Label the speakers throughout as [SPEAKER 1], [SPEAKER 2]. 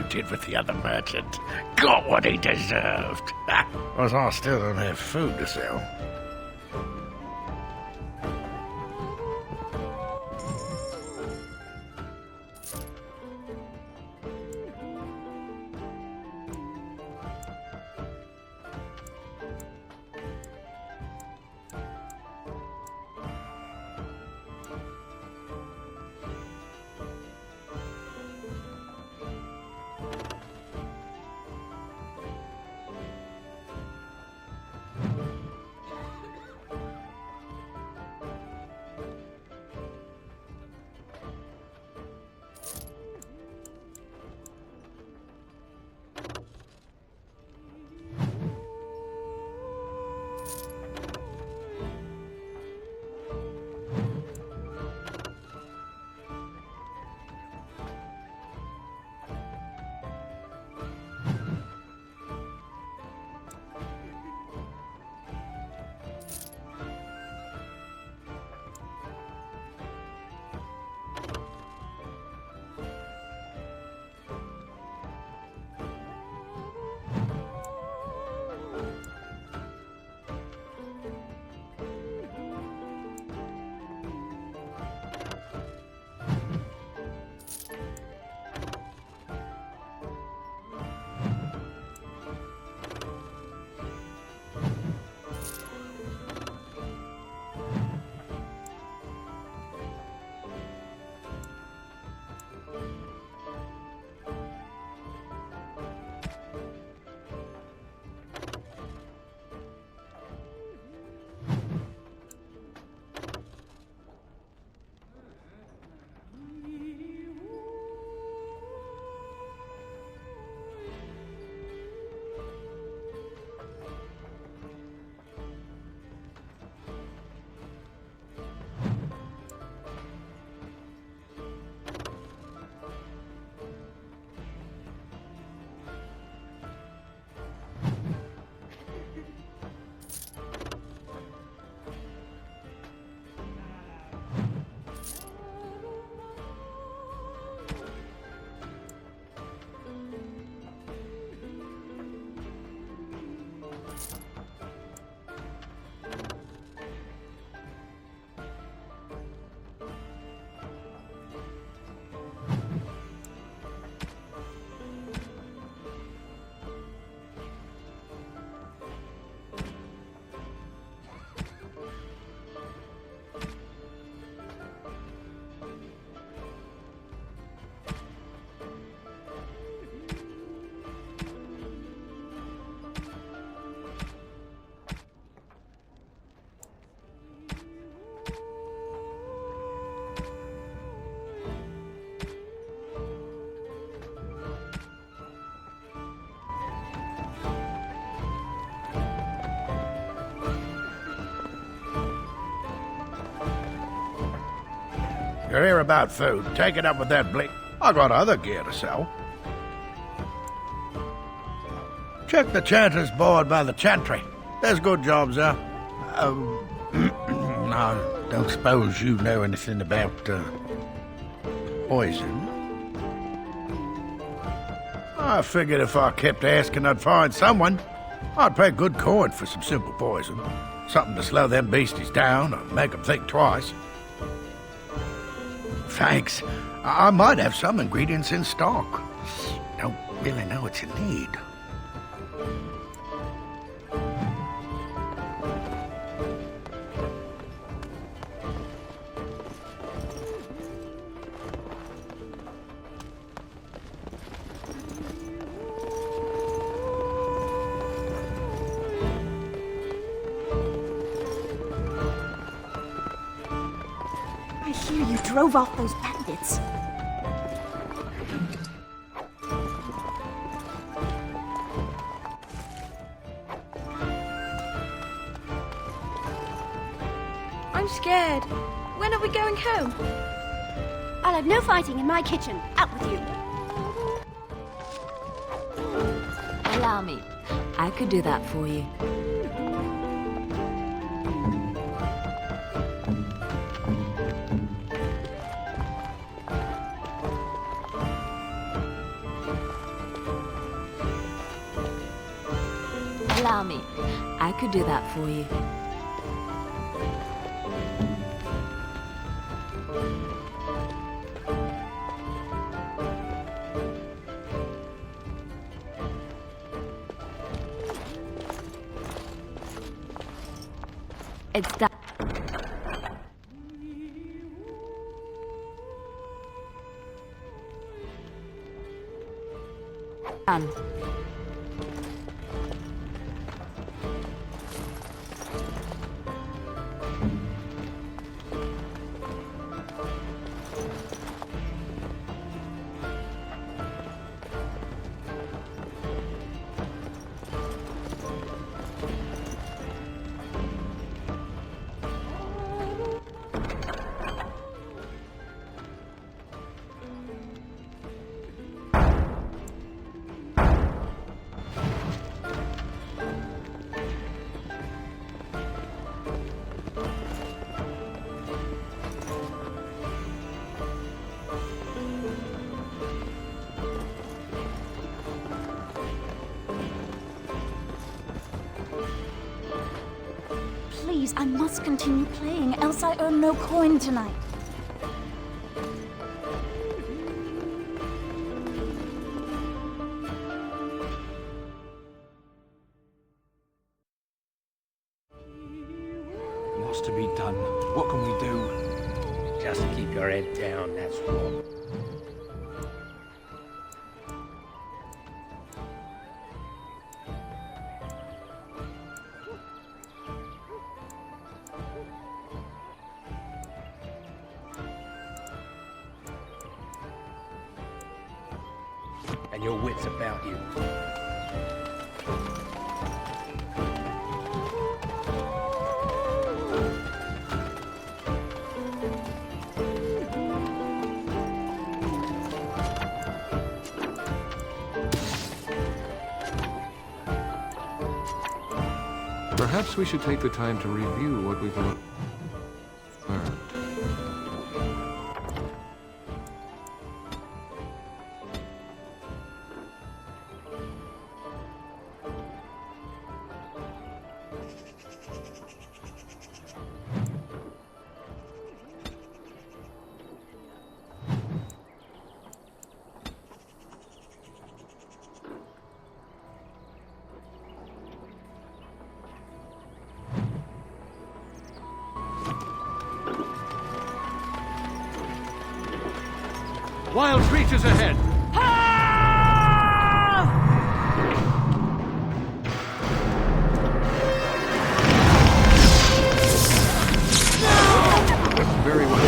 [SPEAKER 1] you did with the other merchant. Got what he deserved. But I still don't have food to sell. You're here about food. Take it up with that Blake. I got other gear to sell. Check the chanter's board by the chantry. There's good jobs there. I don't suppose you know anything about poison. I figured if I kept asking, I'd find someone. I'd pay good coin for some simple poison. Something to slow them beasties down or make them think twice. Thanks. I might have some ingredients in stock. Don't really know what you need.
[SPEAKER 2] I hear you drove off those bandits.
[SPEAKER 3] I'm scared. When are we going home?
[SPEAKER 2] I'll have no fighting in my kitchen. Out with you.
[SPEAKER 4] Allow me. I could do that for you. Allow me. I could do that for you. It's done. Done.
[SPEAKER 2] Please, I must continue playing, else I earn no coin tonight.
[SPEAKER 5] What's to be done? What can we do?
[SPEAKER 6] Just keep your head down, that's all. And your wits about you.
[SPEAKER 7] Perhaps we should take the time to review what we've learned.
[SPEAKER 5] Wild creatures ahead!
[SPEAKER 7] Very well.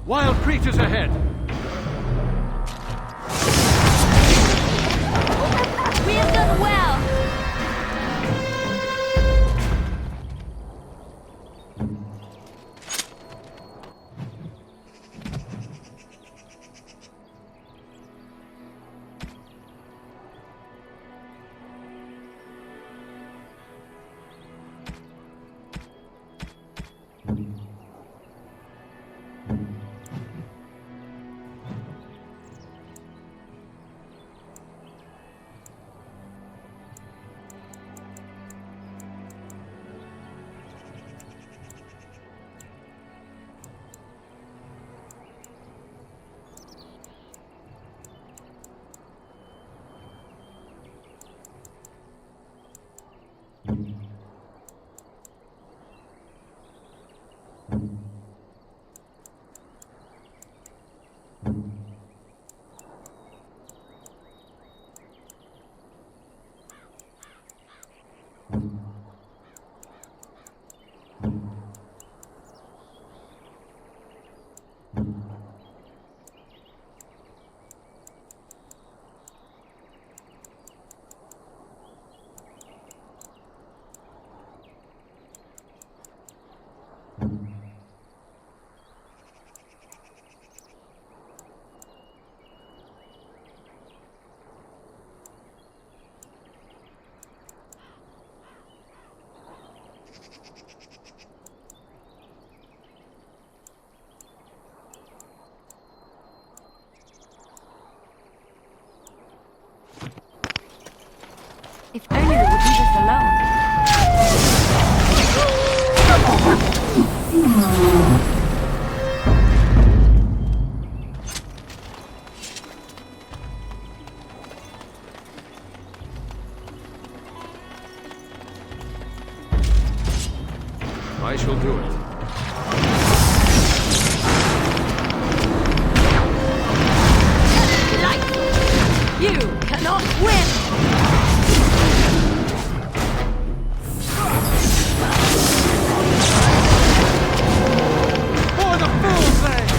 [SPEAKER 5] Wild creatures ahead!
[SPEAKER 3] We have done well.
[SPEAKER 4] If only they would leave us alone.
[SPEAKER 7] I shall do it.
[SPEAKER 3] You cannot win!
[SPEAKER 5] For the fool's sake!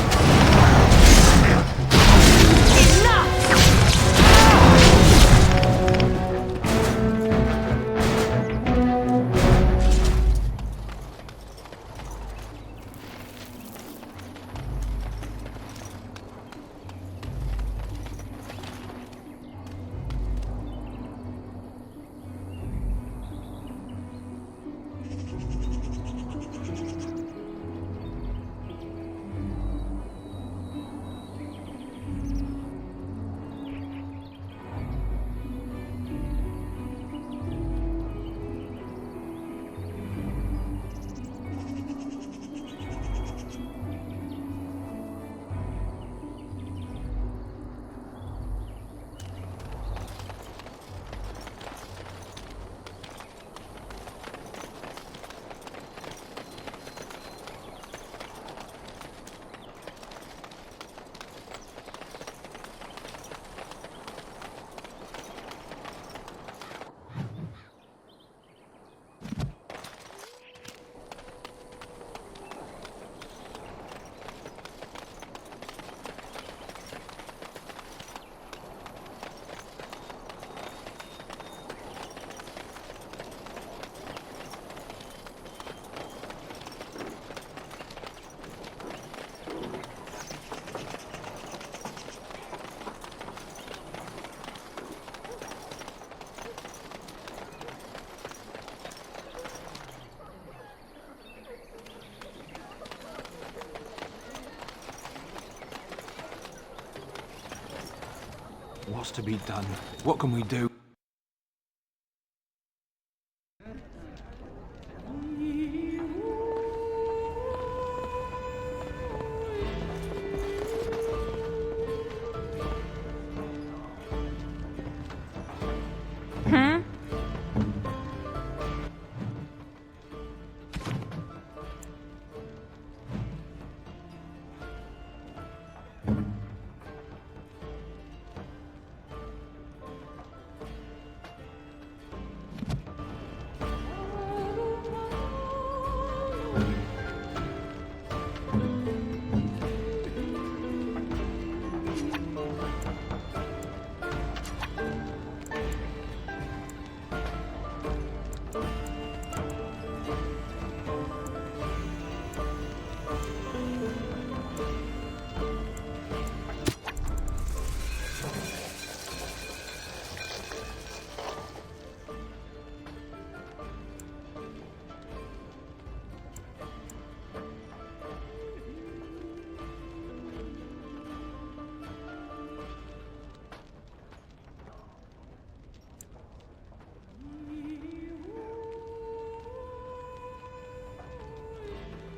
[SPEAKER 5] What's to be done? What can we do?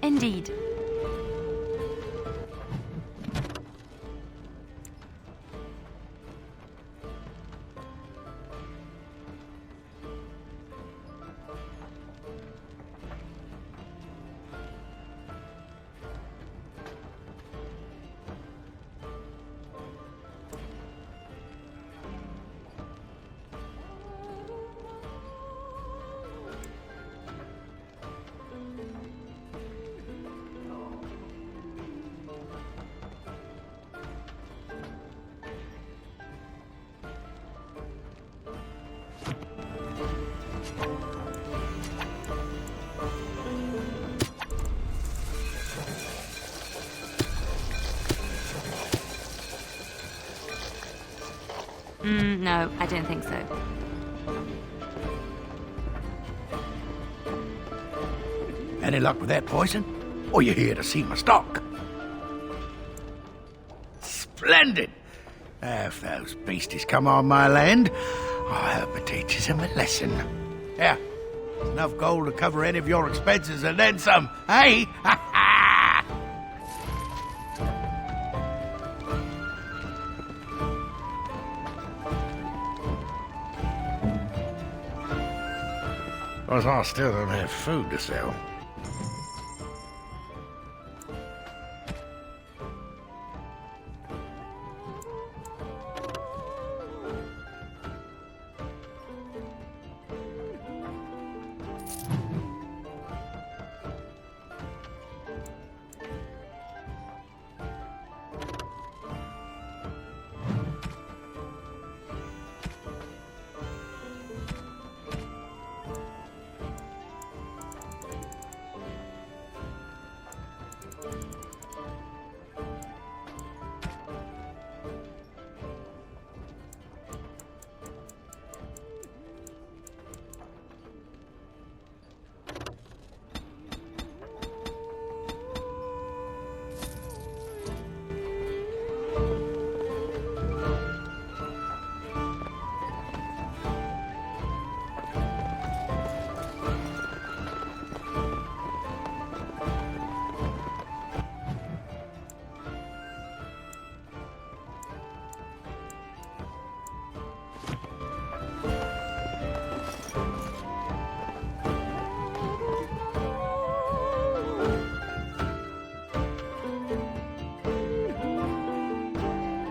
[SPEAKER 4] Indeed. No, I don't think so.
[SPEAKER 1] Any luck with that poison? Or you here to see my stock? Splendid! If those beasties come on my land, I hope it teaches them a lesson. Yeah, enough gold to cover any of your expenses and then some, eh? Ha ha! Because I still don't have food to sell.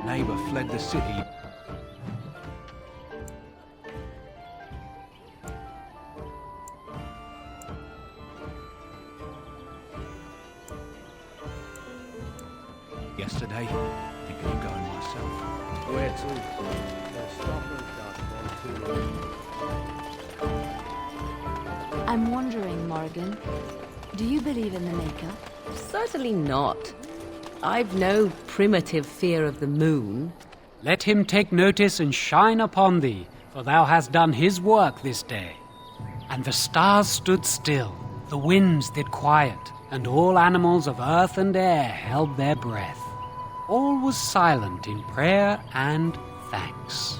[SPEAKER 5] Neighbor fled the city. Yesterday, thinking of going myself.
[SPEAKER 6] Where to? The stoppers got one too.
[SPEAKER 4] I'm wondering, Morrigan, do you believe in the Maker?
[SPEAKER 8] Certainly not. I've no primitive fear of the moon.
[SPEAKER 9] Let him take notice and shine upon thee, for thou hast done his work this day. And the stars stood still, the winds did quiet, and all animals of earth and air held their breath. All was silent in prayer and thanks.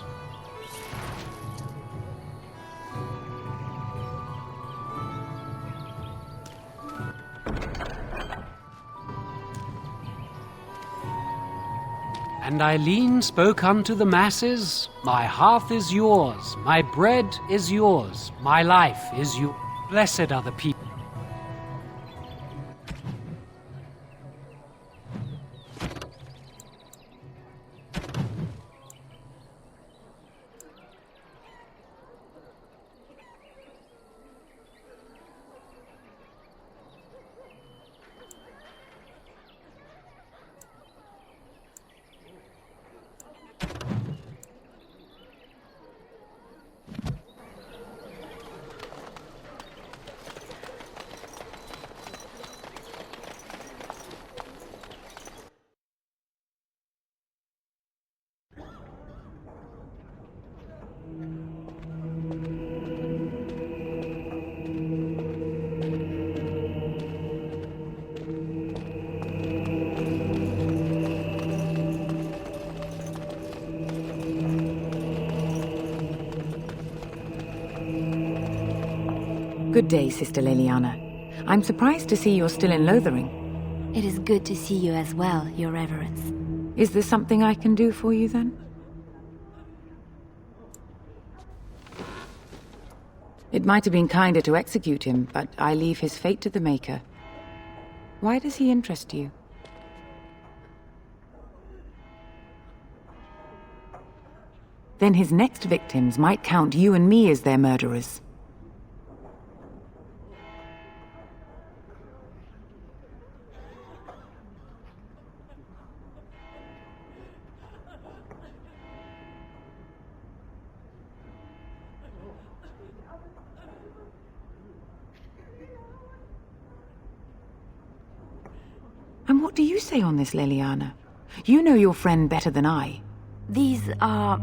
[SPEAKER 9] And Eileen spoke unto the masses, my hearth is yours, my bread is yours, my life is yours. Blessed are the people.
[SPEAKER 2] Good day, Sister Leliana. I'm surprised to see you're still in Lothering.
[SPEAKER 4] It is good to see you as well, Your Reverence.
[SPEAKER 2] Is there something I can do for you, then? It might have been kinder to execute him, but I leave his fate to the Maker. Why does he interest you? Then his next victims might count you and me as their murderers. And what do you say on this, Leliana? You know your friend better than I.
[SPEAKER 4] These are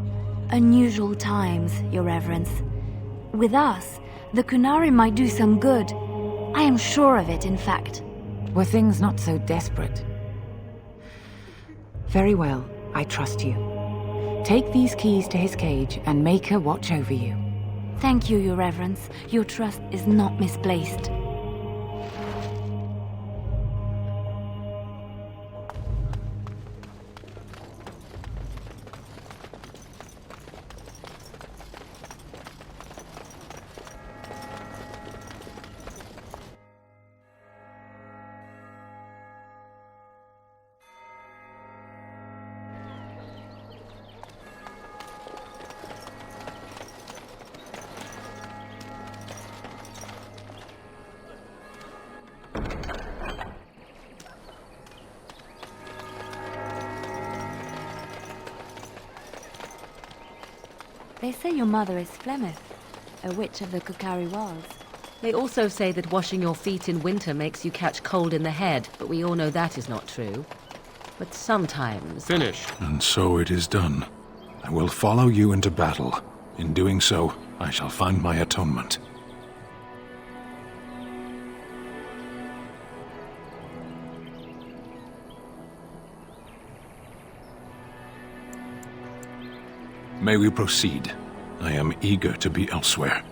[SPEAKER 10] Unusual times, Your Reverence. With us, the Kunari might do some good. I am sure of it, in fact.
[SPEAKER 2] Were things not so desperate? Very well, I trust you. Take these keys to his cage and make her watch over you.
[SPEAKER 10] Thank you, Your Reverence. Your trust is not misplaced. They say your mother is Flemeth, a witch of the Kukari Wilds.
[SPEAKER 8] They also say that washing your feet in winter makes you catch cold in the head, but we all know that is not true. But sometimes...
[SPEAKER 7] Finished.
[SPEAKER 11] And so it is done. I will follow you into battle. In doing so, I shall find my atonement. May we proceed? I am eager to be elsewhere.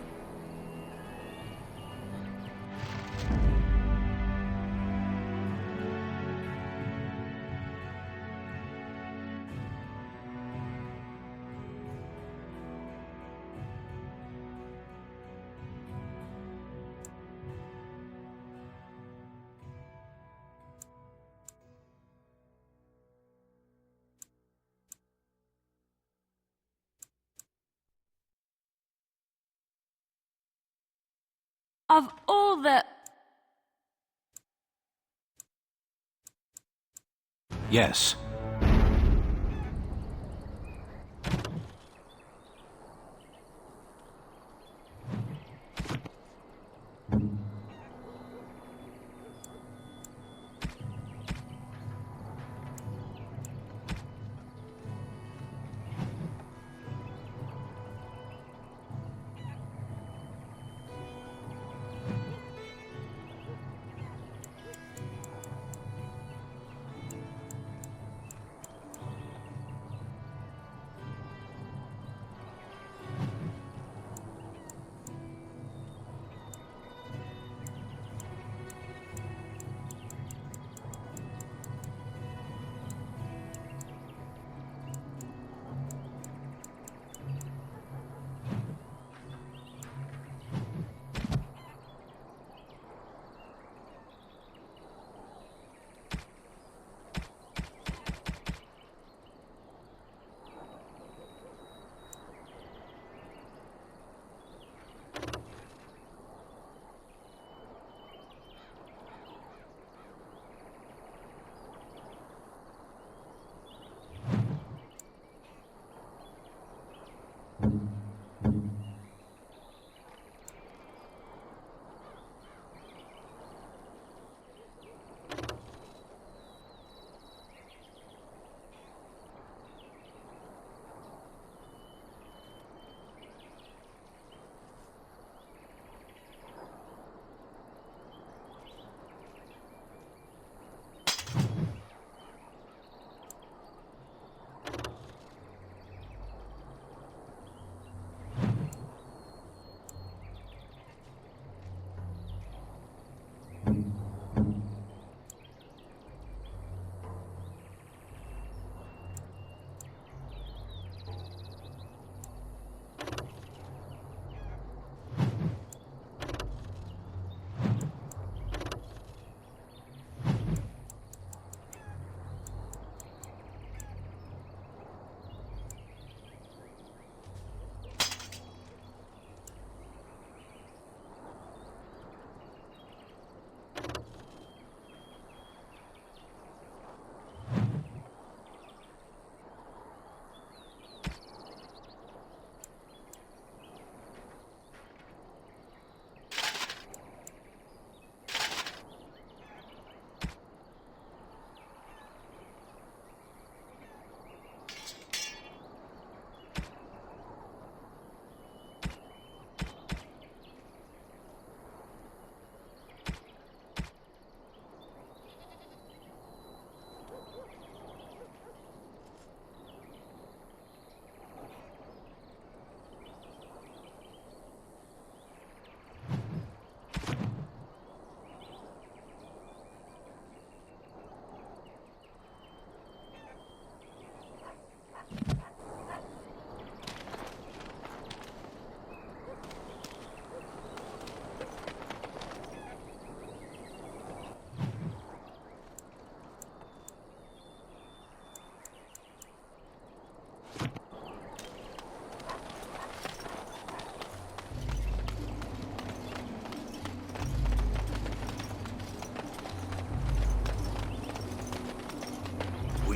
[SPEAKER 10] Of all the...
[SPEAKER 11] Yes.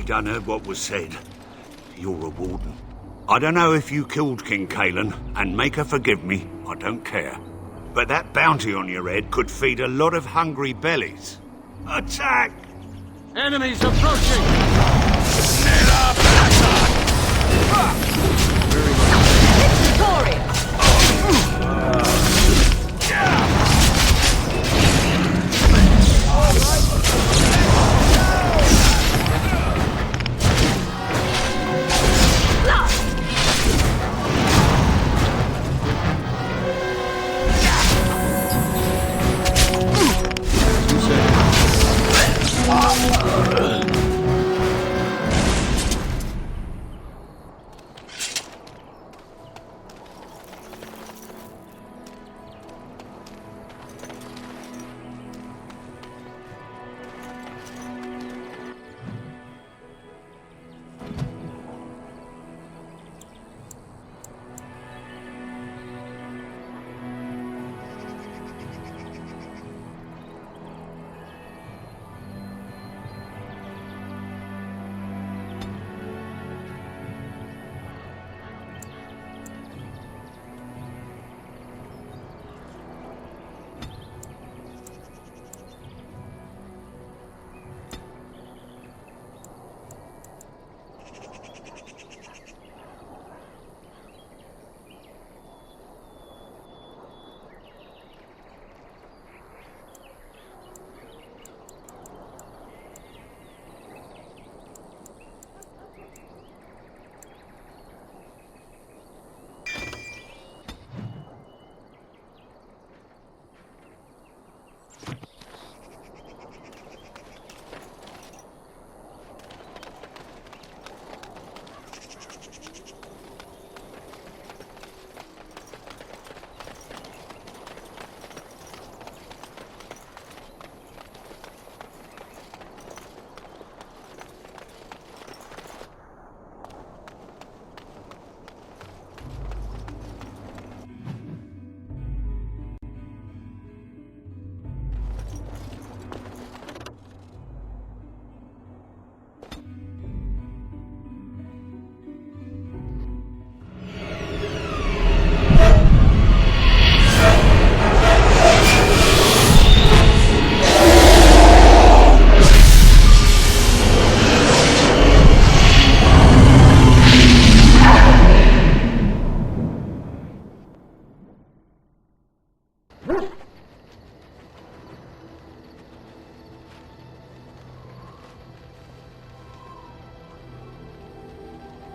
[SPEAKER 12] done heard what was said. You're a warden. I don't know if you killed King Cailan, and make her forgive me, I don't care. But that bounty on your head could feed a lot of hungry bellies. Attack!
[SPEAKER 5] Enemies approaching!
[SPEAKER 3] Victorious!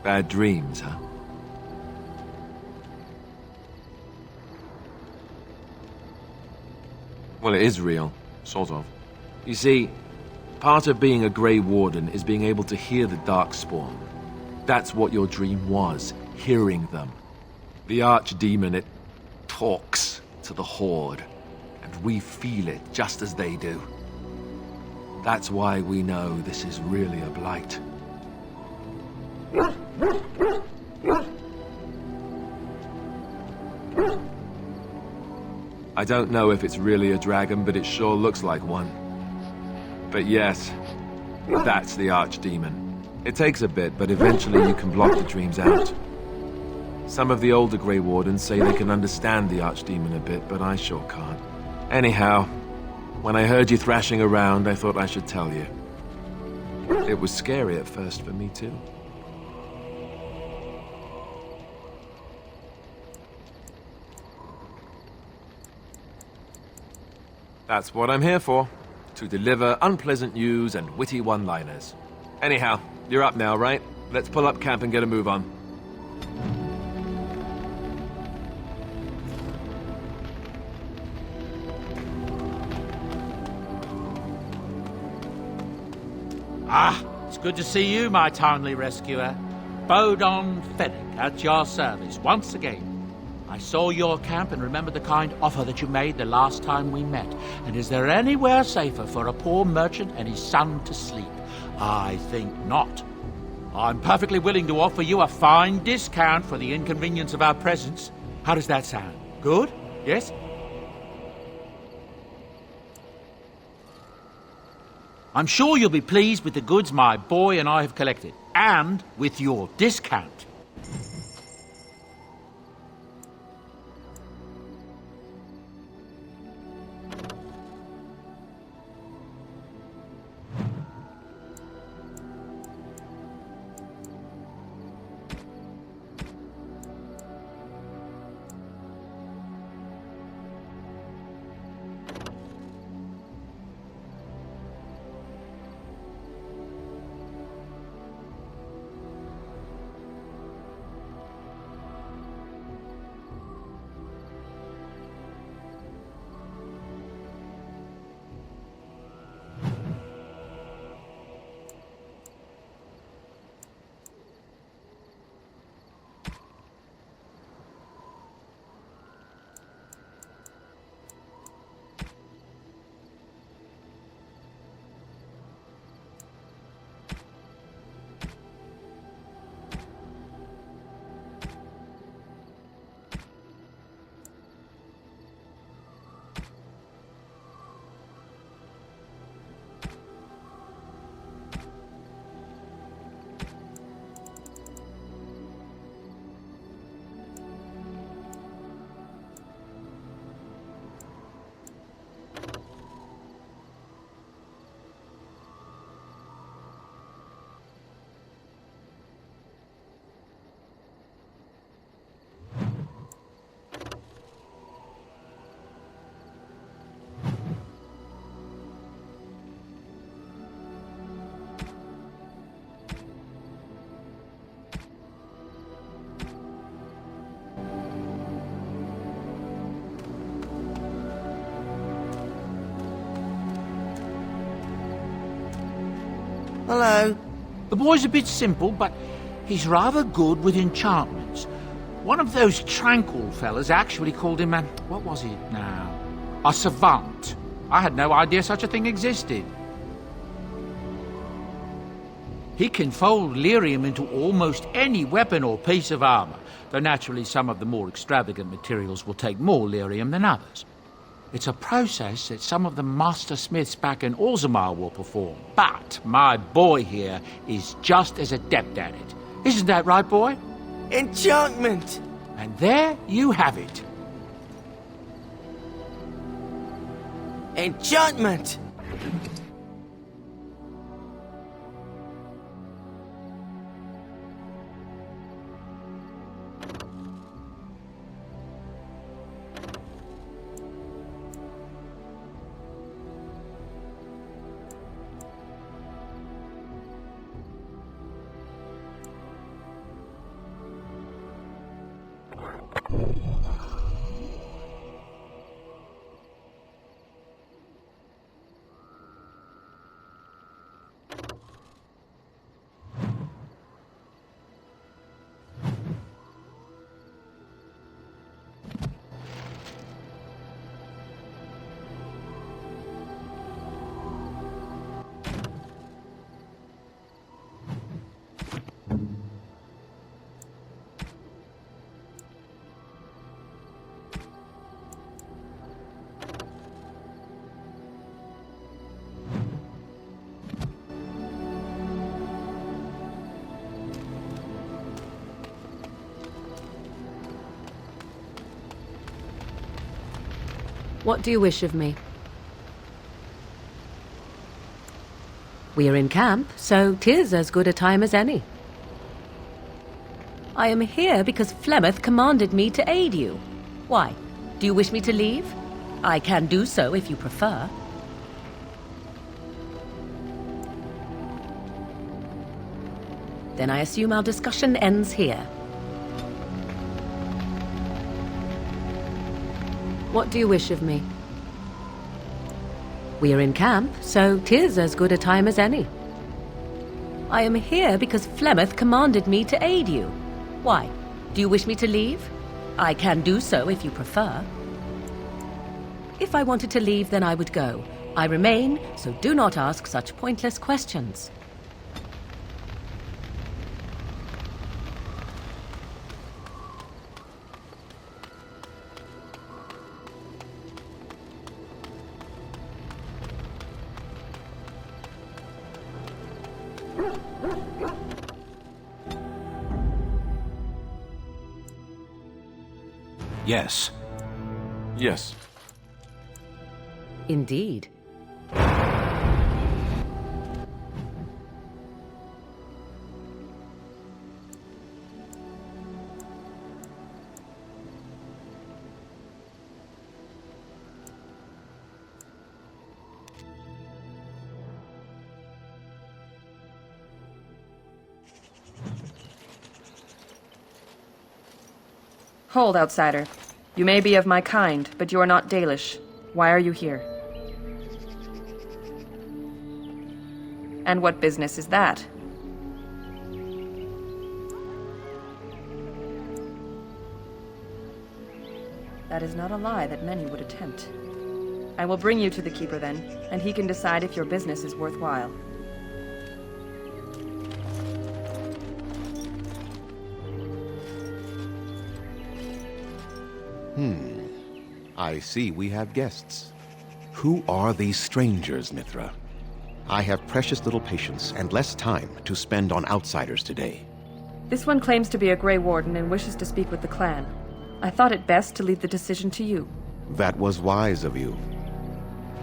[SPEAKER 13] Bad dreams, huh? Well, it is real, sort of. You see, part of being a Grey Warden is being able to hear the Darkspawn. That's what your dream was, hearing them. The Archdemon, it talks to the Horde, and we feel it just as they do. That's why we know this is really a blight. I don't know if it's really a dragon, but it sure looks like one. But yes, that's the Archdemon. It takes a bit, but eventually you can block the dreams out. Some of the older Grey Wardens say they can understand the Archdemon a bit, but I sure can't. Anyhow, when I heard you thrashing around, I thought I should tell you. It was scary at first for me, too. That's what I'm here for. To deliver unpleasant news and witty one-liners. Anyhow, you're up now, right? Let's pull up camp and get a move on.
[SPEAKER 14] Ah, it's good to see you, my timely rescuer. Bodon Fennec at your service once again. I saw your camp and remembered the kind offer that you made the last time we met. And is there anywhere safer for a poor merchant and his son to sleep? I think not. I'm perfectly willing to offer you a fine discount for the inconvenience of our presence. How does that sound? Good? Yes? I'm sure you'll be pleased with the goods my boy and I have collected, and with your discount.
[SPEAKER 1] Hello.
[SPEAKER 14] The boy's a bit simple, but he's rather good with enchantments. One of those tranquil fellas actually called him a... what was it now? A savant. I had no idea such a thing existed. He can fold lyrium into almost any weapon or piece of armor, though naturally some of the more extravagant materials will take more lyrium than others. It's a process that some of the master smiths back in Orzammar will perform, but my boy here is just as adept at it. Isn't that right, boy?
[SPEAKER 1] Enchantment!
[SPEAKER 14] And there you have it.
[SPEAKER 1] Enchantment!
[SPEAKER 8] What do you wish of me? We are in camp, so 'tis as good a time as any. I am here because Flemeth commanded me to aid you. Why? Do you wish me to leave? I can do so if you prefer. Then I assume our discussion ends here. What do you wish of me? We are in camp, so 'tis as good a time as any. I am here because Flemeth commanded me to aid you. Why? Do you wish me to leave? I can do so if you prefer. If I wanted to leave, then I would go. I remain, so do not ask such pointless questions.
[SPEAKER 11] Yes.
[SPEAKER 13] Yes.
[SPEAKER 8] Indeed.
[SPEAKER 15] Hold, outsider. You may be of my kind, but you are not Dalish. Why are you here? And what business is that? That is not a lie that many would attempt. I will bring you to the Keeper then, and he can decide if your business is worthwhile.
[SPEAKER 16] I see we have guests. Who are these strangers, Mithra? I have precious little patience and less time to spend on outsiders today.
[SPEAKER 15] This one claims to be a Grey Warden and wishes to speak with the clan. I thought it best to leave the decision to you.
[SPEAKER 16] That was wise of you.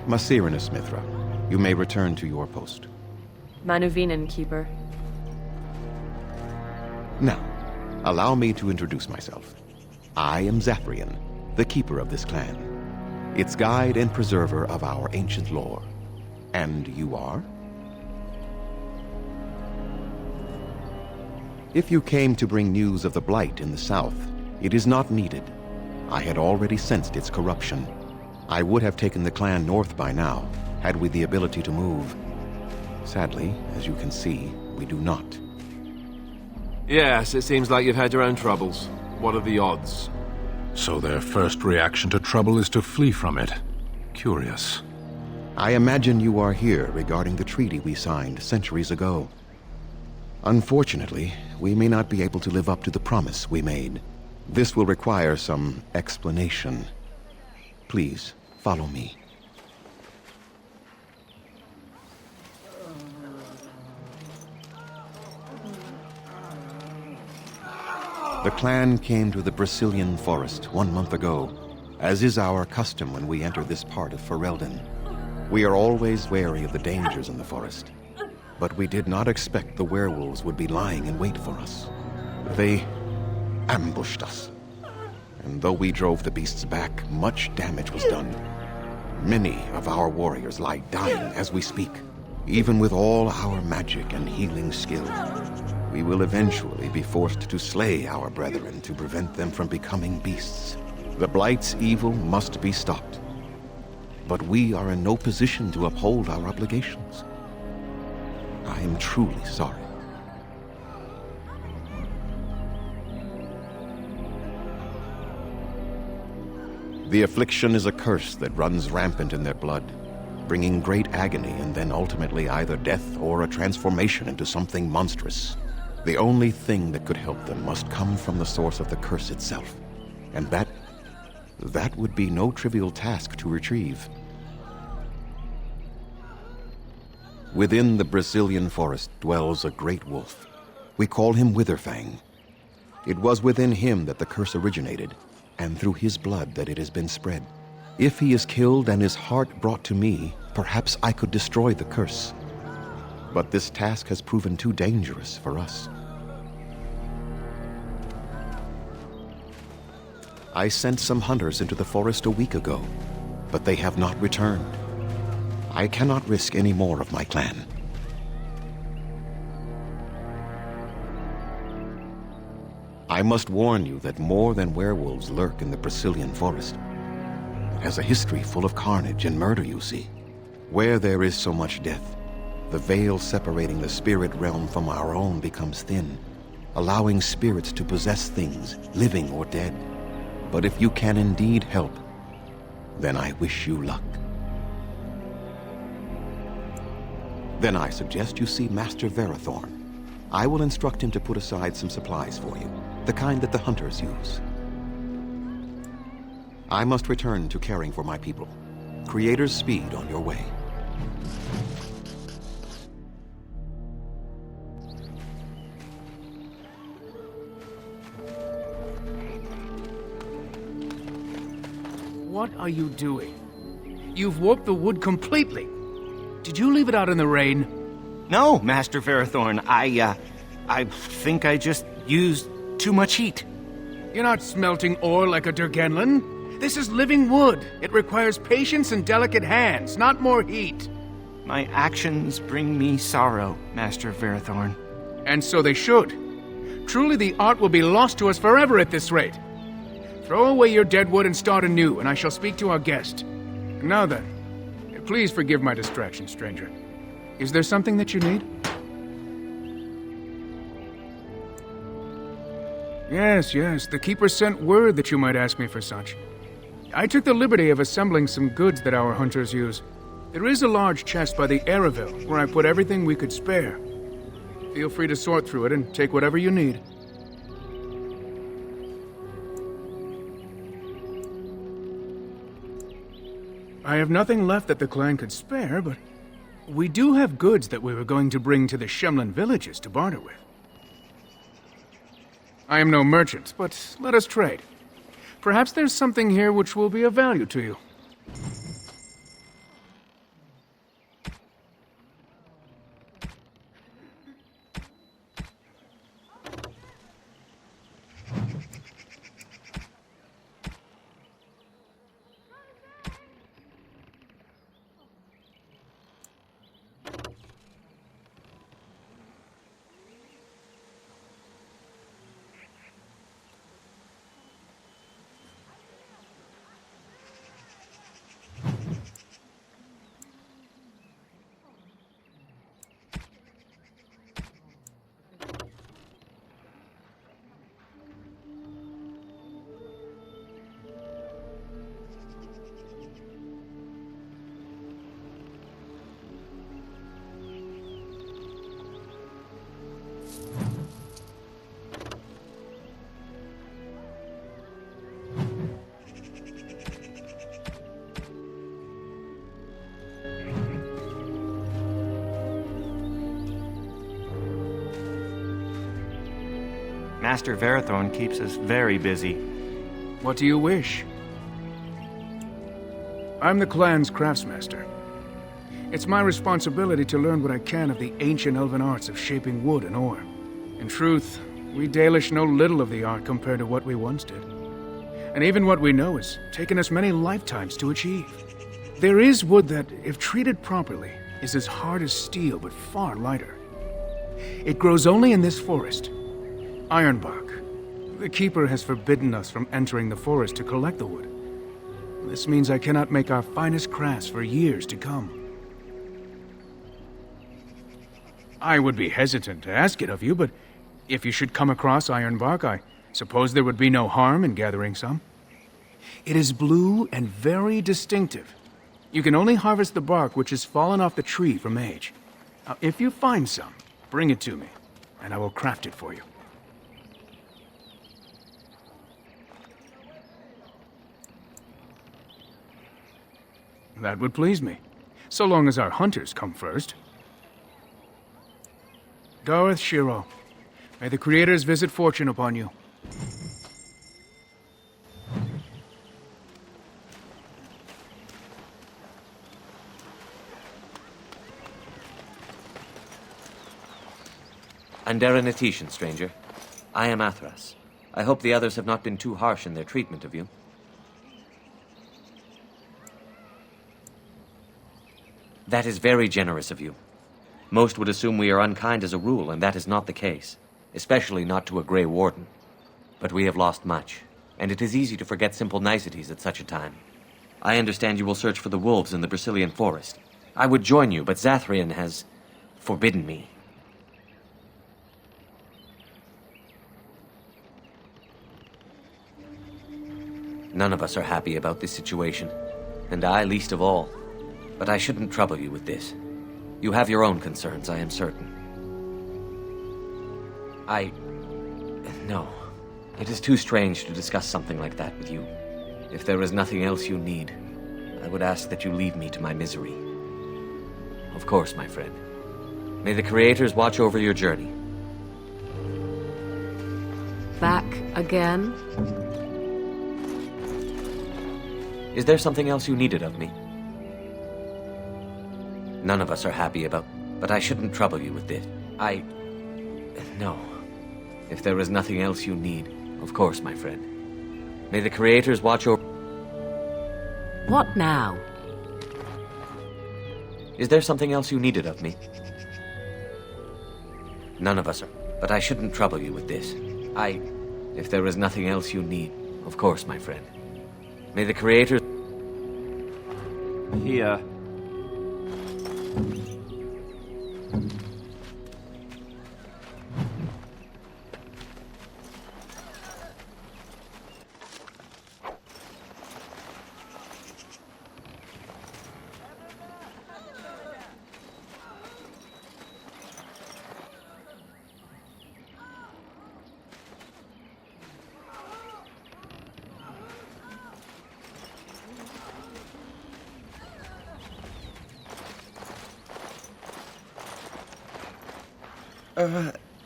[SPEAKER 16] Maserenus, Mithra, you may return to your post.
[SPEAKER 15] Manuvinen, Keeper.
[SPEAKER 16] Now, allow me to introduce myself. I am Zathrian, the keeper of this clan, its guide and preserver of our ancient lore. And you are? If you came to bring news of the Blight in the south, it is not needed. I had already sensed its corruption. I would have taken the clan north by now, had we the ability to move. Sadly, as you can see, we do not.
[SPEAKER 13] Yes, it seems like you've had your own troubles. What are the odds?
[SPEAKER 11] So their first reaction to trouble is to flee from it. Curious.
[SPEAKER 16] I imagine you are here regarding the treaty we signed centuries ago. Unfortunately, we may not be able to live up to the promise we made. This will require some explanation. Please, follow me. The clan came to the Brisilian forest 1 month ago, as is our custom when we enter this part of Ferelden. We are always wary of the dangers in the forest, but we did not expect the werewolves would be lying in wait for us. They ambushed us, and though we drove the beasts back, much damage was done. Many of our warriors lie dying as we speak, even with all our magic and healing skill. We will eventually be forced to slay our brethren to prevent them from becoming beasts. The Blight's evil must be stopped. But we are in no position to uphold our obligations. I am truly sorry. The affliction is a curse that runs rampant in their blood, bringing great agony and then ultimately either death or a transformation into something monstrous. The only thing that could help them must come from the source of the curse itself. And that would be no trivial task to retrieve. Within the Brisilian forest dwells a great wolf. We call him Witherfang. It was within him that the curse originated, and through his blood that it has been spread. If he is killed and his heart brought to me, perhaps I could destroy the curse. But this task has proven too dangerous for us. I sent some hunters into the forest a week ago, but they have not returned. I cannot risk any more of my clan. I must warn you that more than werewolves lurk in the Brisilian forest. It has a history full of carnage and murder, you see. Where there is so much death, the veil separating the spirit realm from our own becomes thin, allowing spirits to possess things, living or dead. But if you can indeed help, then I wish you luck. Then I suggest you see Master Verathorn. I will instruct him to put aside some supplies for you, the kind that the hunters use. I must return to caring for my people. Creator's speed on your way.
[SPEAKER 6] What are you doing? You've warped the wood completely. Did you leave it out in the rain?
[SPEAKER 17] No, Master Ferrothorn. I think I just used too much heat.
[SPEAKER 6] You're not smelting ore like a Durgenlin. This is living wood. It requires patience and delicate hands, not more heat.
[SPEAKER 17] My actions bring me sorrow, Master Ferrothorn.
[SPEAKER 6] And so they should. Truly the art will be lost to us forever at this rate. Throw away your dead wood and start anew, and I shall speak to our guest. Now then, please forgive my distraction, stranger. Is there something that you need? Yes, the Keeper sent word that you might ask me for such. I took the liberty of assembling some goods that our hunters use. There is a large chest by the Araville, where I put everything we could spare. Feel free to sort through it and take whatever you need. I have nothing left that the clan could spare, but we do have goods that we were going to bring to the Shemlin villages to barter with. I am no merchant, but let us trade. Perhaps there's something here which will be of value to you.
[SPEAKER 17] Master Ferrothorn keeps us very busy.
[SPEAKER 6] What do you wish? I'm the clan's craftsmaster. It's my responsibility to learn what I can of the ancient elven arts of shaping wood and ore. In truth, we Dalish know little of the art compared to what we once did. And even what we know has taken us many lifetimes to achieve. There is wood that, if treated properly, is as hard as steel but far lighter. It grows only in this forest, Ironbark. The Keeper has forbidden us from entering the forest to collect the wood. This means I cannot make our finest crafts for years to come. I would be hesitant to ask it of you, but if you should come across Ironbark, I suppose there would be no harm in gathering some. It is blue and very distinctive. You can only harvest the bark which has fallen off the tree from age. Now, if you find some, bring it to me, and I will craft it for you. That would please me, so long as our hunters come first. Gareth Shiro, may the Creators visit fortune upon you.
[SPEAKER 18] Andera Natishan, stranger. I am Athras. I hope the others have not been too harsh in their treatment of you. That is very generous of you. Most would assume we are unkind as a rule, and that is not the case, especially not to a Grey Warden. But we have lost much, and it is easy to forget simple niceties at such a time. I understand you will search for the wolves in the Brecilian forest. I would join you, but Zathrian has forbidden me. None of us are happy about this situation, and I least of all. But I shouldn't trouble you with this. You have your own concerns, I am certain. No. It is too strange to discuss something like that with you. If there is nothing else you need, I would ask that you leave me to my misery. Of course, my friend. May the Creators watch over your journey.
[SPEAKER 8] Back again?
[SPEAKER 18] Is there something else you needed of me? None of us are happy about... But I shouldn't trouble you with this. No. If there is nothing else you need, of course, my friend. May the Creators watch over...
[SPEAKER 8] What now?
[SPEAKER 18] Is there something else you needed of me? None of us are... But I shouldn't trouble you with this. If there is nothing else you need, of course, my friend. May the Creators...
[SPEAKER 17] Here.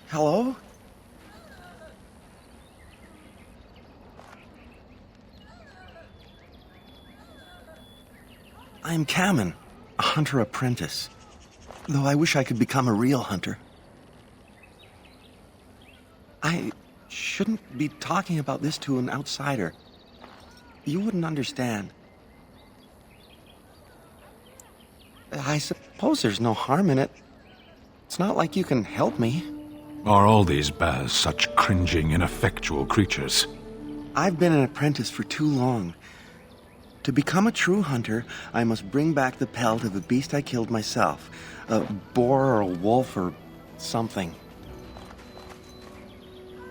[SPEAKER 19] Hello? I'm Kamen, a hunter apprentice. Though I wish I could become a real hunter. I shouldn't be talking about this to an outsider. You wouldn't understand. I suppose there's no harm in it. It's not like you can help me.
[SPEAKER 11] Are all these Baz such cringing, ineffectual creatures?
[SPEAKER 19] I've been an apprentice for too long. To become a true hunter, I must bring back the pelt of the beast I killed myself. A boar or a wolf or something.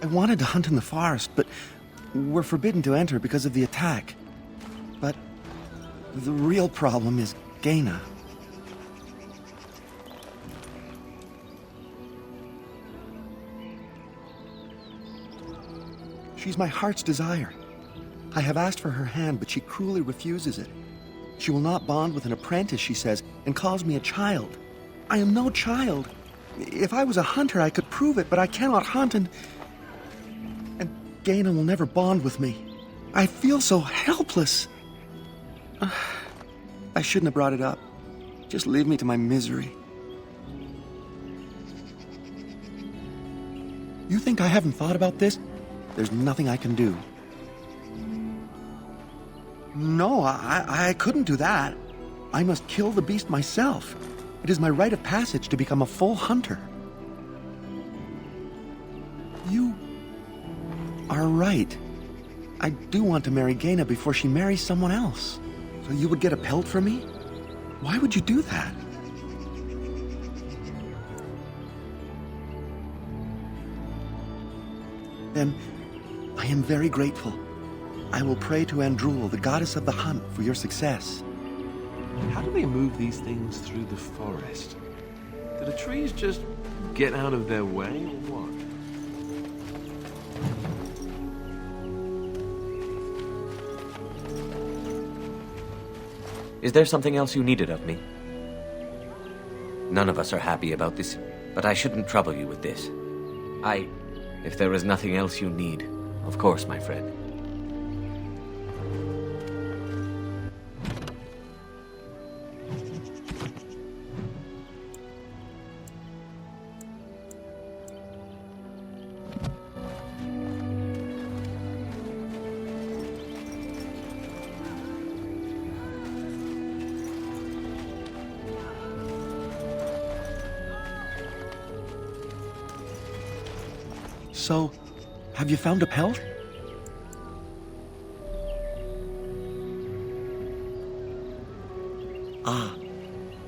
[SPEAKER 19] I wanted to hunt in the forest, but we're forbidden to enter because of the attack. But the real problem is Gaina. She's my heart's desire. I have asked for her hand, but she cruelly refuses it. She will not bond with an apprentice, she says, and calls me a child. I am no child. If I was a hunter, I could prove it, but I cannot hunt, and Gaina will never bond with me. I feel so helpless. I shouldn't have brought it up. Just leave me to my misery. You think I haven't thought about this? There's nothing I can do. No, I couldn't do that. I must kill the beast myself. It is my rite of passage to become a full hunter. You are right. I do want to marry Gaina before she marries someone else. So you would get a pelt for me? Why would you do that? Then I am very grateful. I will pray to Andrul, the goddess of the hunt, for your success.
[SPEAKER 13] How do they move these things through the forest? Do the trees just get out of their way, or what?
[SPEAKER 18] Is there something else you needed of me? None of us are happy about this, but I shouldn't trouble you with this. If there is nothing else you need, of course, my friend.
[SPEAKER 19] So, have you found a pelt? Ah,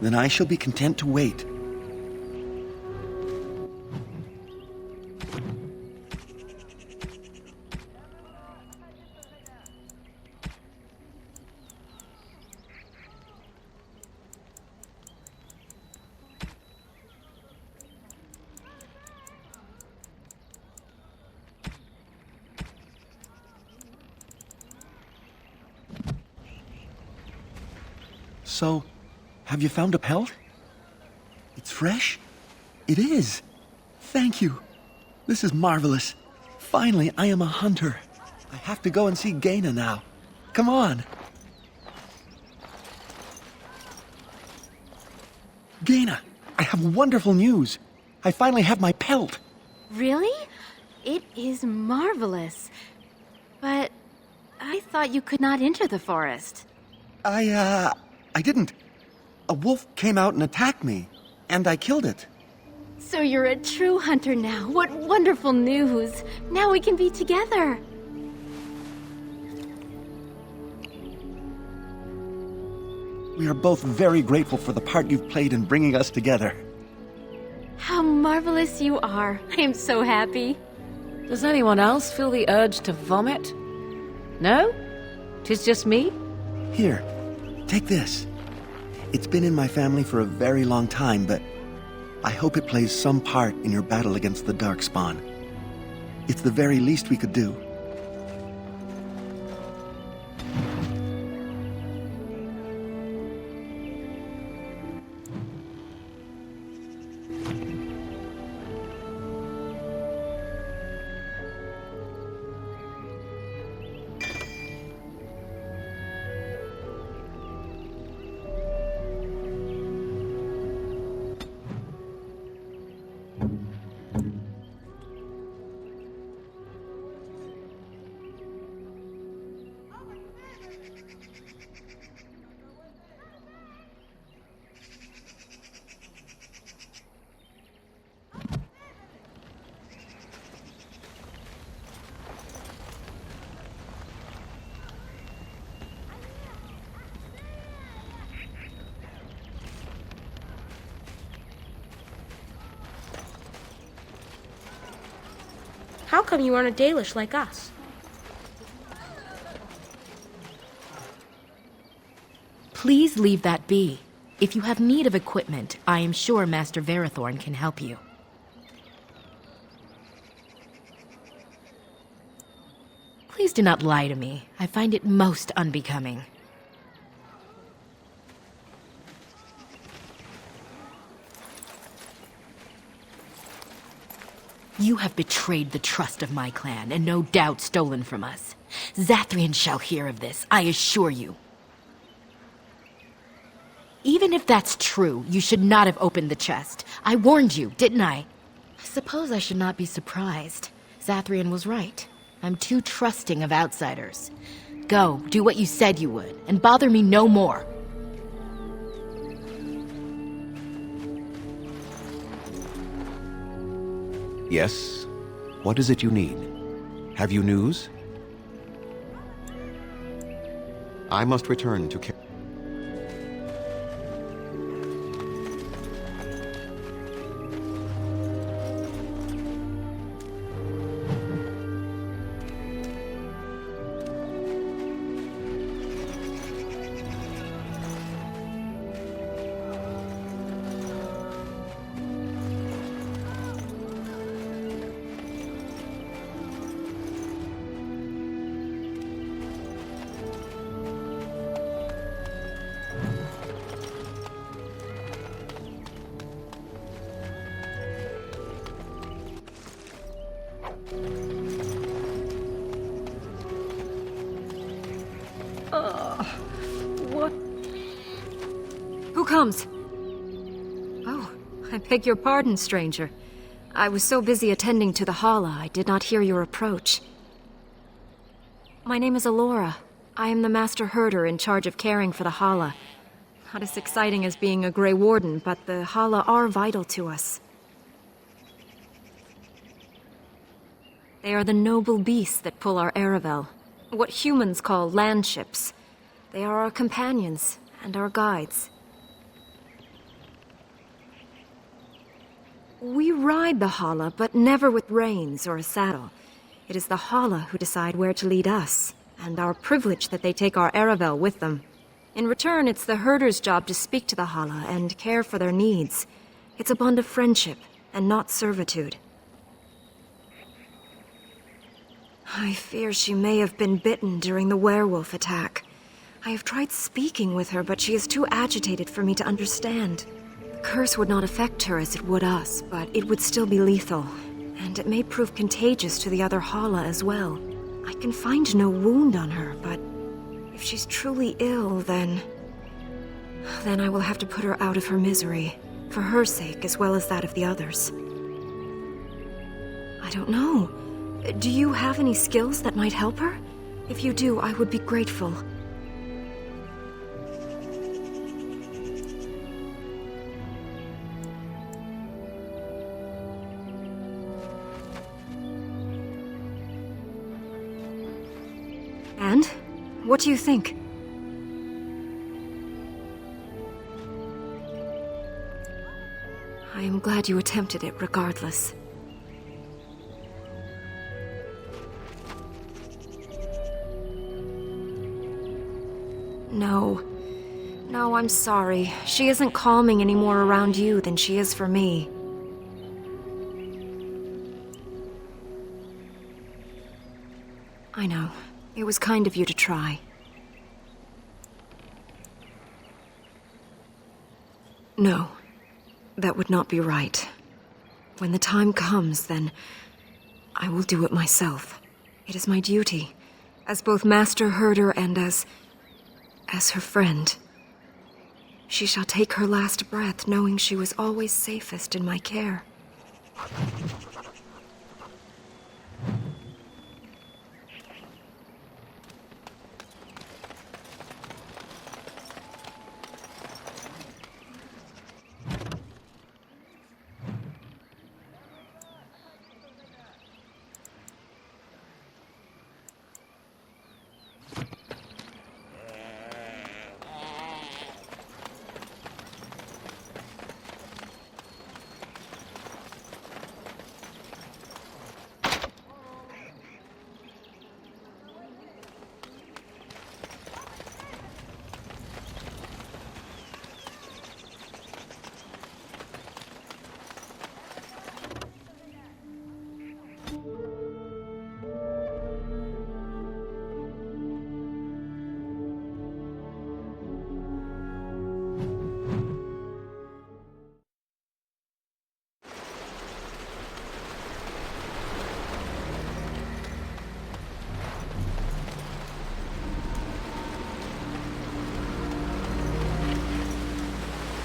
[SPEAKER 19] then I shall be content to wait. So, have you found a pelt? It's fresh? It is. Thank you. This is marvelous. Finally, I am a hunter. I have to go and see Gaina now. Come on. Gaina, I have wonderful news. I finally have my pelt.
[SPEAKER 10] Really? It is marvelous. But I thought you could not enter the forest.
[SPEAKER 19] I didn't. A wolf came out and attacked me, and I killed it.
[SPEAKER 10] So you're a true hunter now. What wonderful news. Now we can be together.
[SPEAKER 19] We are both very grateful for the part you've played in bringing us together.
[SPEAKER 10] How marvelous you are. I am so happy.
[SPEAKER 8] Does anyone else feel the urge to vomit? No? 'Tis just me?
[SPEAKER 19] Here, take this. It's been in my family for a very long time, but I hope it plays some part in your battle against the Darkspawn. It's the very least we could do.
[SPEAKER 3] How come you aren't a Dalish like us?
[SPEAKER 20] Please leave that be. If you have need of equipment, I am sure Master Verathorn can help you. Please do not lie to me. I find it most unbecoming. You have betrayed the trust of my clan, and no doubt stolen from us. Zathrian shall hear of this, I assure you. Even if that's true, you should not have opened the chest. I warned you, didn't I? I suppose I should not be surprised. Zathrian was right. I'm too trusting of outsiders. Go, do what you said you would, and bother me no more.
[SPEAKER 16] Yes? What is it you need? Have you news? I must return to care.
[SPEAKER 15] What?
[SPEAKER 21] Who comes? Oh, I beg your pardon, stranger. I was so busy attending to the Hala, I did not hear your approach. My name is Alora. I am the Master Herder in charge of caring for the Hala. Not as exciting as being a Grey Warden, but the Hala are vital to us. They are the noble beasts that pull our Aravel, what humans call landships. They are our companions and our guides. We ride the Hala, but never with reins or a saddle. It is the Hala who decide where to lead us, and our privilege that they take our Aravel with them. In return, it's the herder's job to speak to the Hala and care for their needs. It's a bond of friendship, and not servitude. I fear she may have been bitten during the werewolf attack. I have tried speaking with her, but she is too agitated for me to understand. The curse would not affect her as it would us, but it would still be lethal. And it may prove contagious to the other Hala as well. I can find no wound on her, but if she's truly ill, then I will have to put her out of her misery. For her sake, as well as that of the others. I don't know. Do you have any skills that might help her? If you do, I would be grateful. And? What do you think? I am glad you attempted it, regardless. No. No, I'm sorry. She isn't calming any more around you than she is for me. I know. It was kind of you to try. No. That would not be right. When the time comes, then I will do it myself. It is my duty, as both master herder and as her friend. She shall take her last breath knowing she was always safest in my care.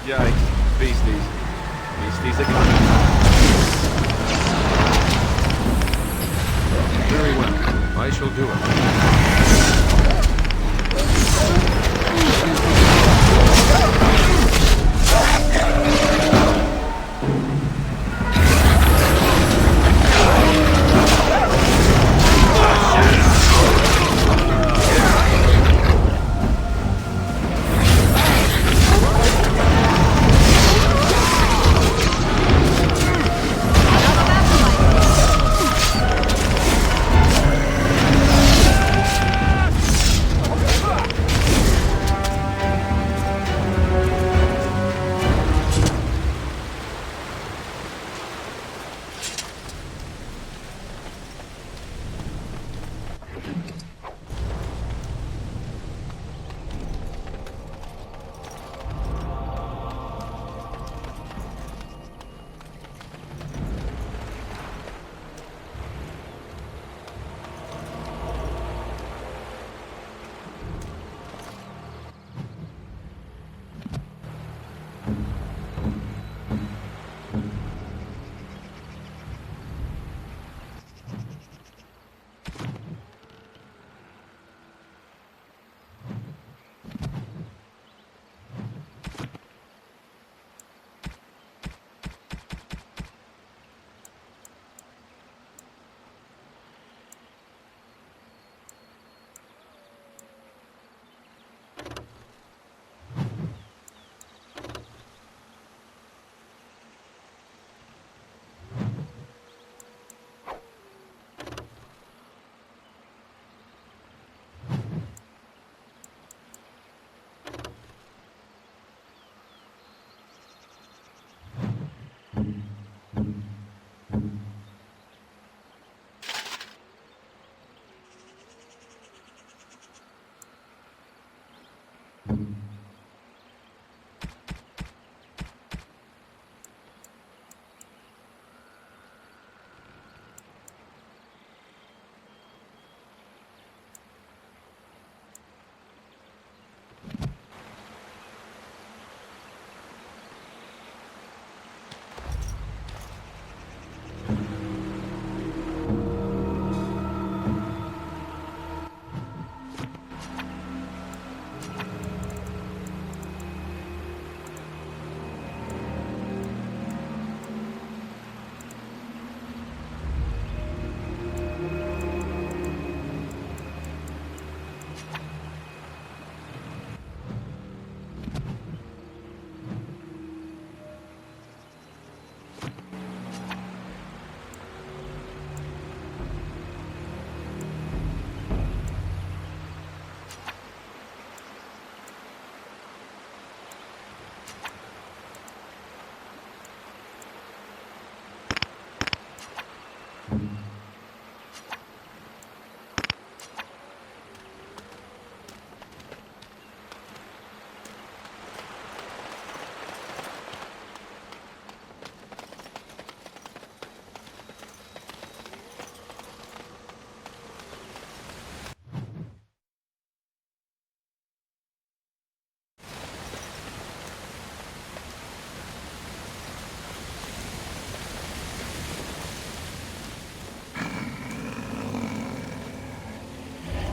[SPEAKER 13] Yikes. Beasties. Beasties are coming.
[SPEAKER 7] Very well. I shall do it.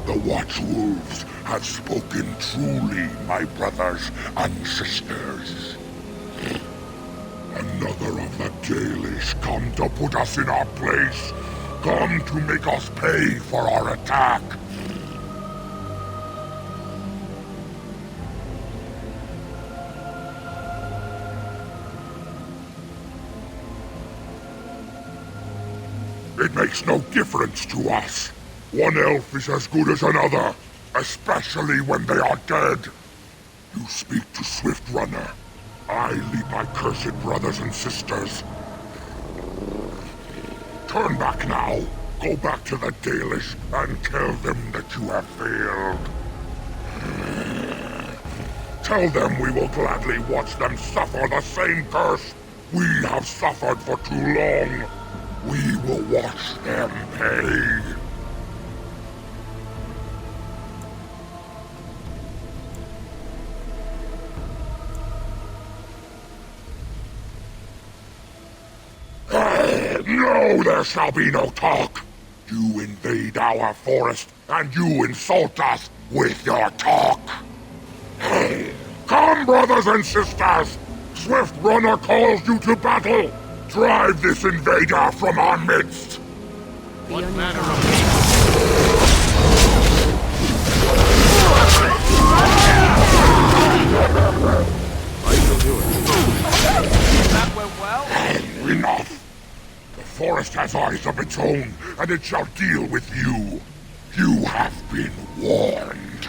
[SPEAKER 9] The Watchwolves have spoken truly, my brothers and sisters. Another of the Dalish come to put us in our place. Come to make us pay for our attack. It makes no difference to us. One elf is as good as another, especially when they are dead. You speak to Swift-Runner. I lead my cursed brothers and sisters. Turn back now. Go back to the Dalish and tell them that you have failed. Tell them we will gladly watch them suffer the same curse we have suffered for too long. We will watch them pay. No, there shall be no talk. You invade our forest, and you insult us with your talk. Come, brothers and sisters! Swift-Runner calls you to battle! Drive this invader from our midst!
[SPEAKER 14] What manner of people?
[SPEAKER 9] I shall do it. That went well? Enough! The forest has eyes of its own, and it shall deal with you. You have been warned.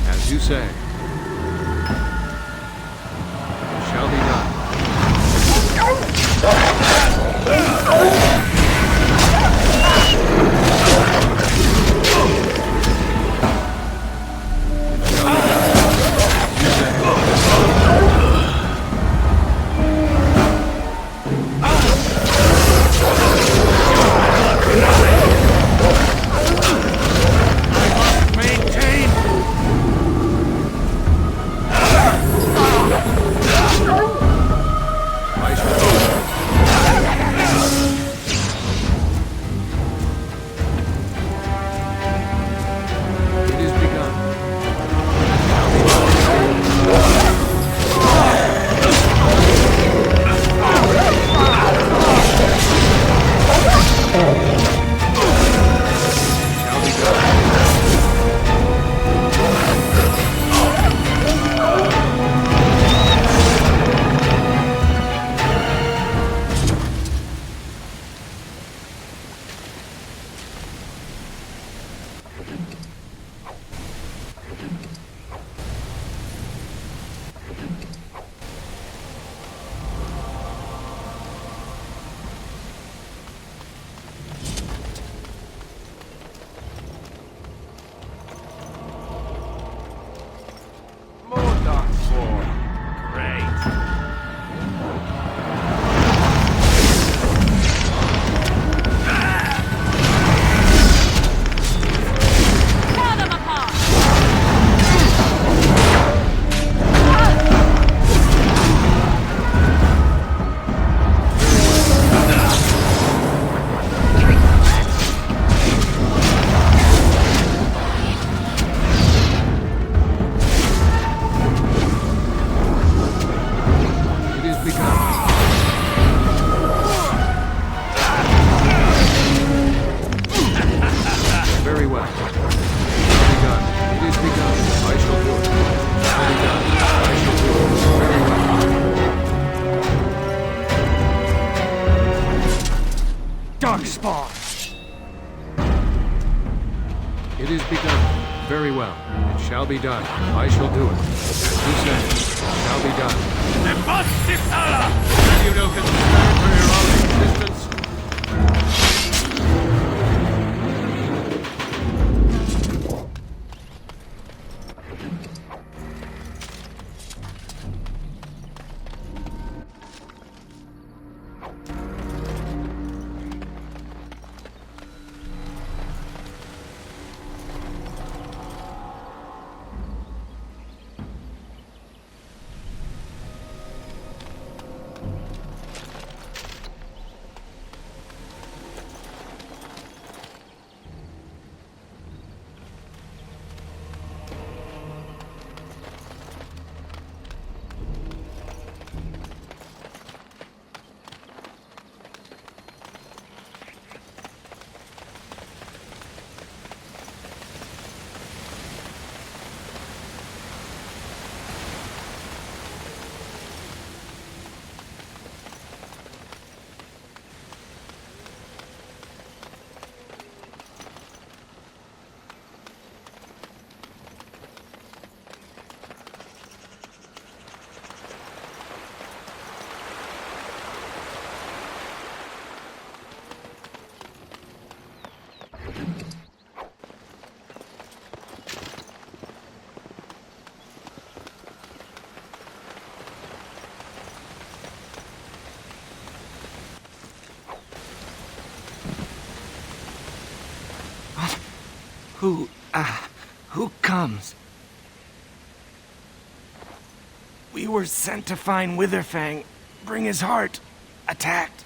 [SPEAKER 7] As you say. It shall be done.
[SPEAKER 6] It is begun. Very well. It shall be done. I shall do it. As you say, it shall be done. Have you no concern for your own existence?
[SPEAKER 17] Who comes? We were sent to find Witherfang, bring his heart. Attacked.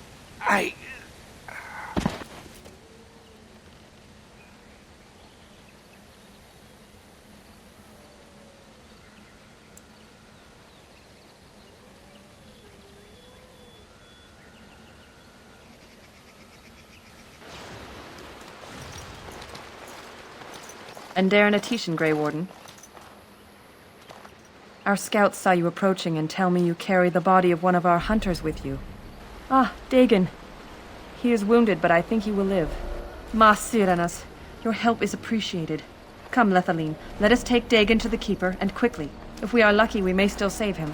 [SPEAKER 15] And Darren Atishan, Grey Warden. Our scouts saw you approaching and tell me you carry the body of one of our hunters with you. Ah, Dagon. He is wounded, but I think he will live. Mas Syranas, your help is appreciated. Come, Lethaline, let us take Dagon to the Keeper, and quickly. If we are lucky, we may still save him.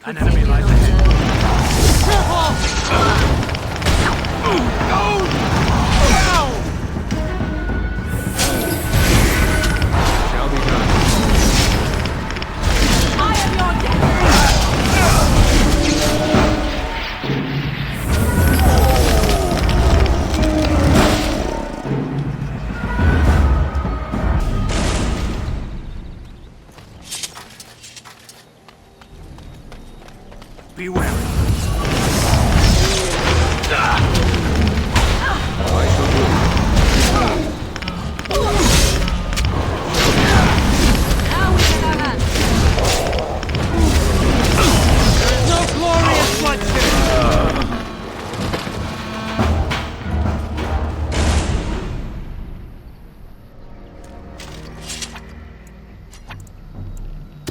[SPEAKER 14] An enemy lies ahead.
[SPEAKER 13] Shall be done.
[SPEAKER 8] I am your death!
[SPEAKER 12] Be wary.
[SPEAKER 14] No glorious bloodshed!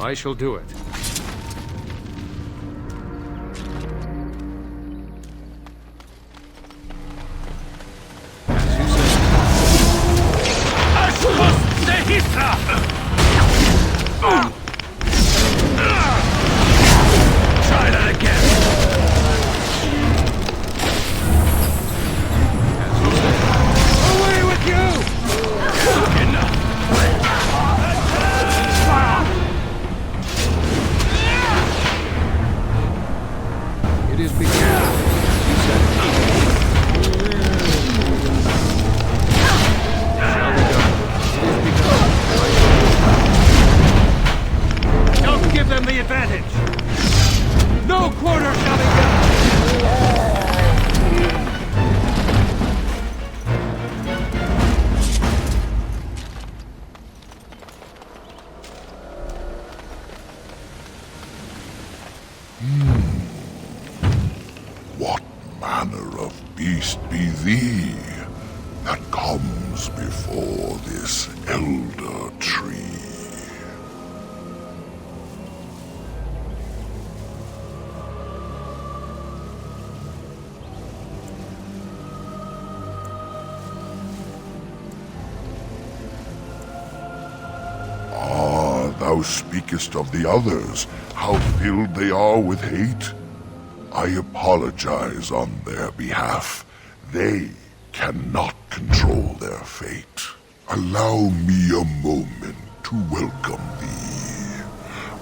[SPEAKER 7] I shall do it.
[SPEAKER 14] Try that again.
[SPEAKER 7] Away with you! It is begun. You said it. Shall be done. It is begun.
[SPEAKER 14] Don't give them the advantage. No quarter shall be given.
[SPEAKER 9] What manner of beast be thee that comes before this elder tree? Thou speakest of the others, how filled they are with hate. I apologize on their behalf. They cannot control their fate. Allow me a moment to welcome thee.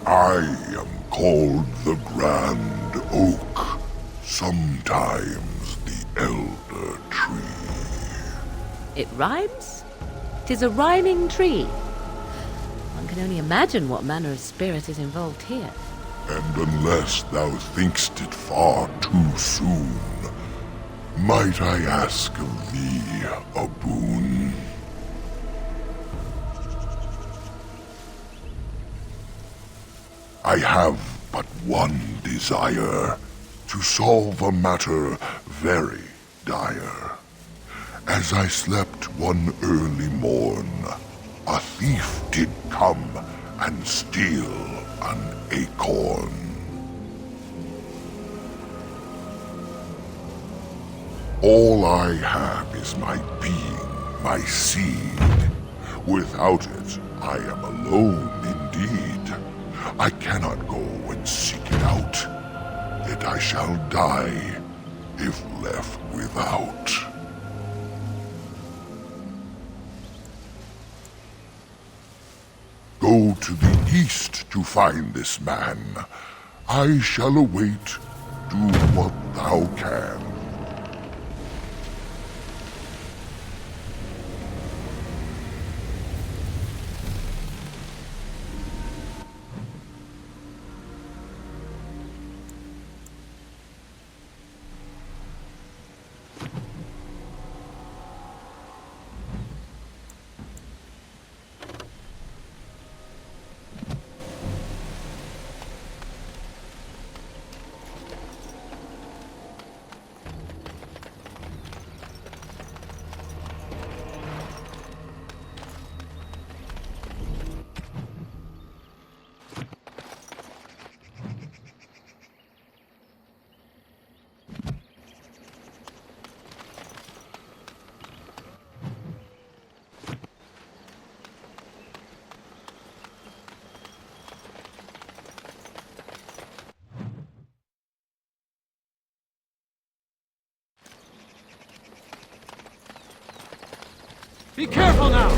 [SPEAKER 9] I am called the Grand Oak, sometimes the Elder Tree.
[SPEAKER 8] It rhymes? 'Tis a rhyming tree. One can only imagine what manner of spirit is involved here.
[SPEAKER 9] And unless thou think'st it far too soon, might I ask of thee a boon? I have but one desire, to solve a matter very dire. As I slept one early morn, a thief did come and steal an acorn. All I have is my being, my seed. Without it, I am alone indeed. I cannot go and seek it out, yet I shall die if left without. Go to the east to find this man. I shall await. Do what thou can.
[SPEAKER 5] Be careful now!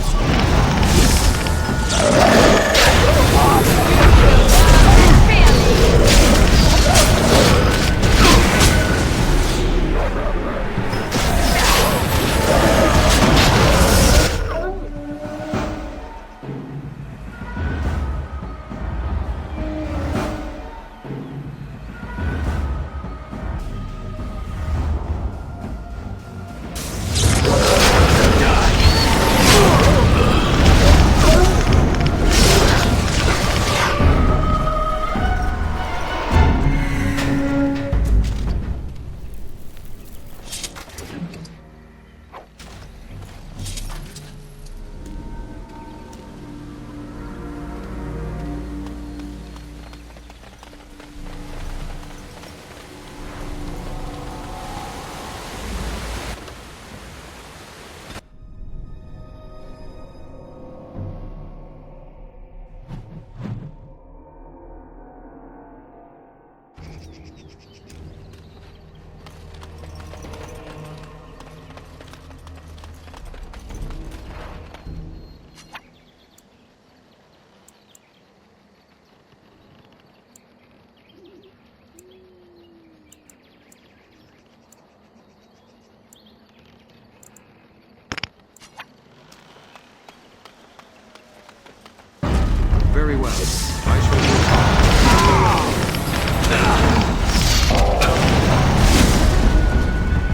[SPEAKER 7] Very well. I shall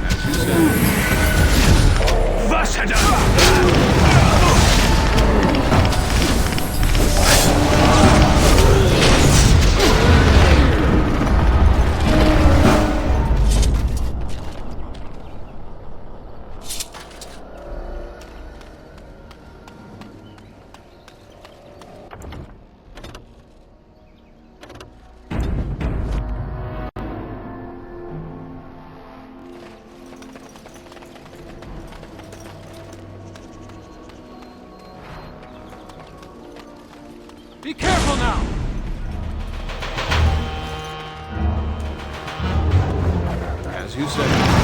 [SPEAKER 7] as you say.
[SPEAKER 5] Be careful now!
[SPEAKER 7] As you say.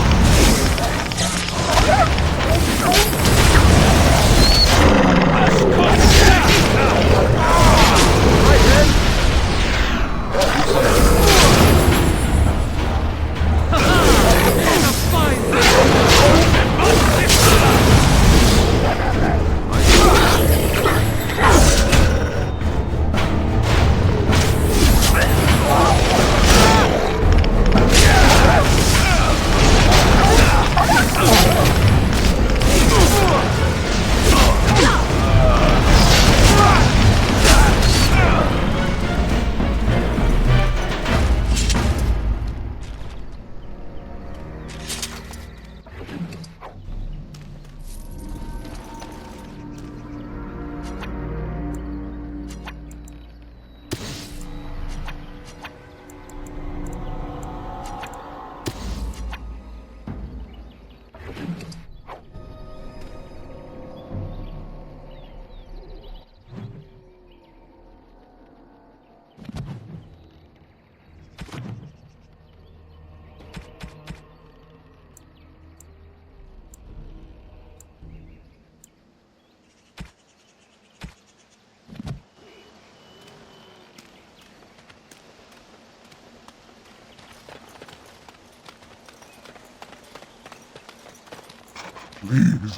[SPEAKER 9] Please.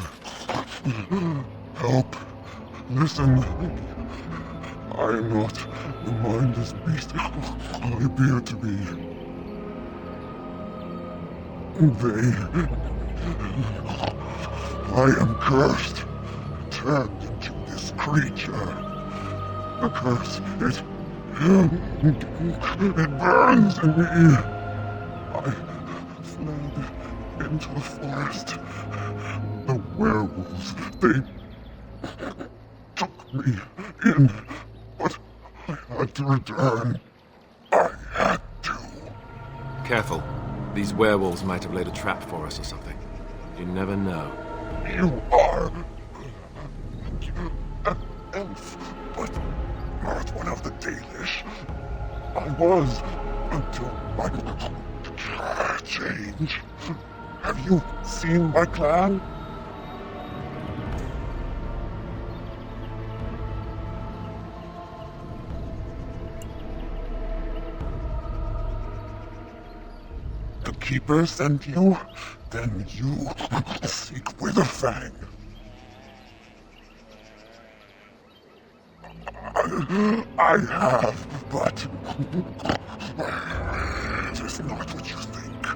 [SPEAKER 9] Help. Listen. I am not the mindless beast I appear to be. I am cursed. Turned into this creature. A curse. It burns in me. I fled into the forest. The werewolves, they took me in, but I had to return. I had to.
[SPEAKER 13] Careful. These werewolves might have laid a trap for us or something. You never know.
[SPEAKER 9] You are an elf, but not one of the Dalish. I was until my change. Have you seen my clan? the Keeper sent you? Then you seek Witherfang. I have, but it is not what you think.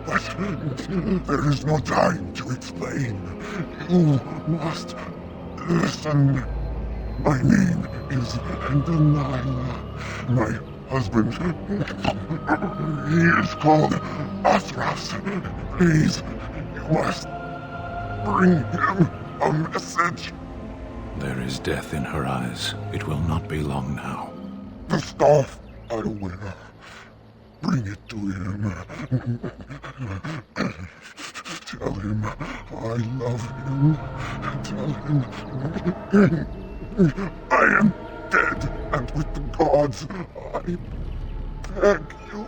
[SPEAKER 9] But there is no time to explain. You must listen. My name is Delilah. My husband, he is called Athras. Please, you must bring him a message.
[SPEAKER 11] There is death in her eyes. It will not be long now.
[SPEAKER 9] The staff I wear. Bring it to him. Tell him I love him. Tell him I am dead, and with the gods, I beg you.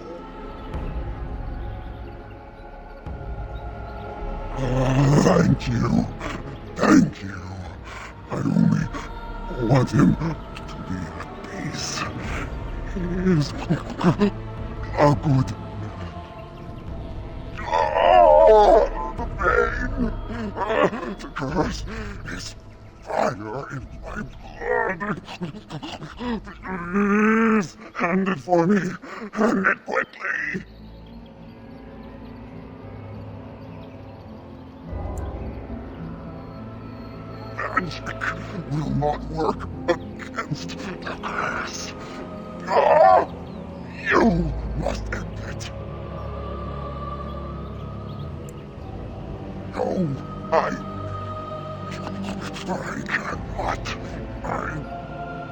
[SPEAKER 9] Thank you. Thank you. I only want him to be at peace. He is a good man. The pain! The curse is fire in my blood. Please, hand it for me. Hand it quickly. Magic will not work against the curse. You must end it. No, I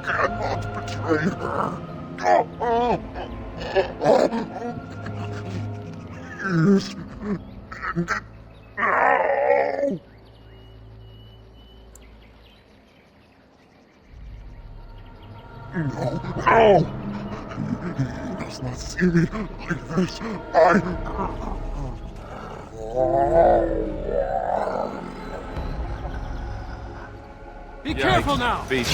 [SPEAKER 9] cannot betray her. Please, end it now. No! He does not see me like this.
[SPEAKER 5] Be careful now!
[SPEAKER 13] Be